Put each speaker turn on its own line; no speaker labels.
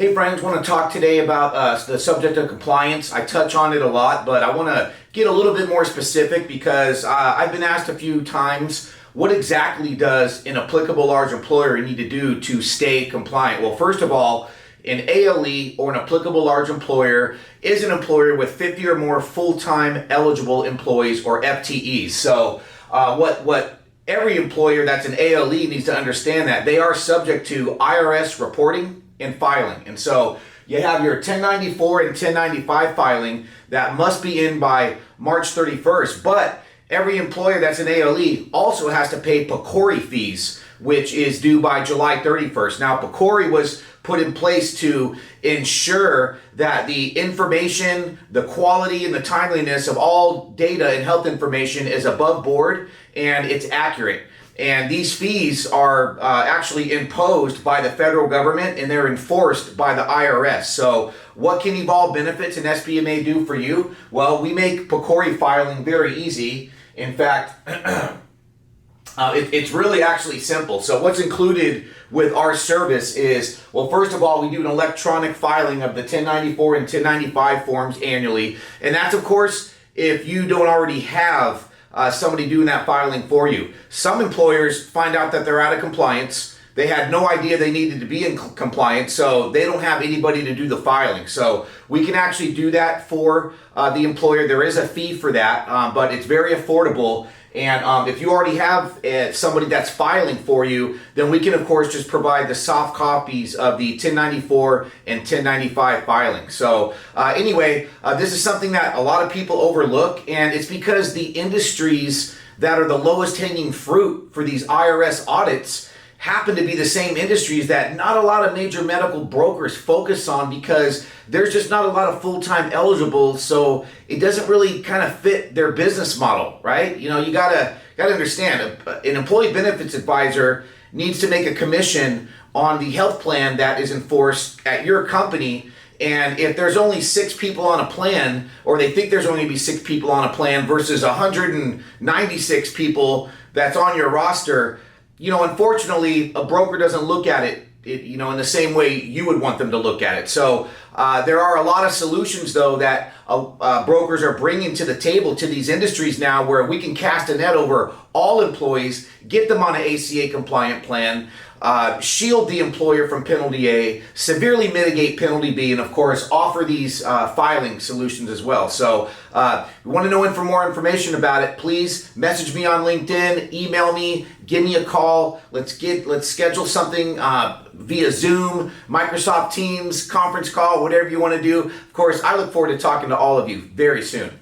Hey friends, want to talk today about the subject of compliance. I touch on it a lot, but I want to get a little bit more specific because I've been asked a few times, what exactly does an applicable large employer need to do to stay compliant? Well, first of all, an ALE or an applicable large employer is an employer with 50 or more full-time eligible employees or FTEs. So what every employer that's an ALE needs to understand that they are subject to IRS reporting and filing. And so you have your 1094 and 1095 filing that must be in by March 31st. But every employer that's an ALE also has to pay PCORI fees, which is due by July 31st. Now, PCORI was put in place to ensure that the information, the quality, and the timeliness of all data and health information is above board and it's accurate. And these fees are actually imposed by the federal government and they're enforced by the IRS. So what can Evolve Benefits and SBMA do for you? Well, we make PCORI filing very easy. In fact, it's really actually simple. So what's included with our service is, well, first of all, we do an electronic filing of the 1094 and 1095 forms annually. And that's, of course, if you don't already have somebody doing that filing for you. Some employers find out that they're out of compliance. They had no idea they needed to be in compliance, so they don't have anybody to do the filing. So we can actually do that for the employer. There is a fee for that, but it's very affordable. And if you already have somebody that's filing for you, then we can, of course, just provide the soft copies of the 1094 and 1095 filing. So anyway, this is something that a lot of people overlook, and it's because the industries that are the lowest hanging fruit for these IRS audits happen to be the same industries that not a lot of major medical brokers focus on because there's just not a lot of full-time eligibles, so it doesn't really kind of fit their business model, right? You know, you gotta understand, an employee benefits advisor needs to make a commission on the health plan that is enforced at your company. And if there's only 6 people on a plan, or they think there's only going to be 6 people on a plan versus 196 people that's on your roster, you know, unfortunately, a broker doesn't look at it, you know, in the same way you would want them to look at it. So there are a lot of solutions, though, that brokers are bringing to the table to these industries now where we can cast a net over all employees, get them on an ACA compliant plan, shield the employer from penalty A, severely mitigate penalty B, and of course offer these filing solutions as well. So if you want to know more information about it, please message me on LinkedIn, email me, give me a call. Let's schedule something via Zoom, Microsoft Teams, conference call, whatever you want to do. Of course, I look forward to talking to all of you very soon.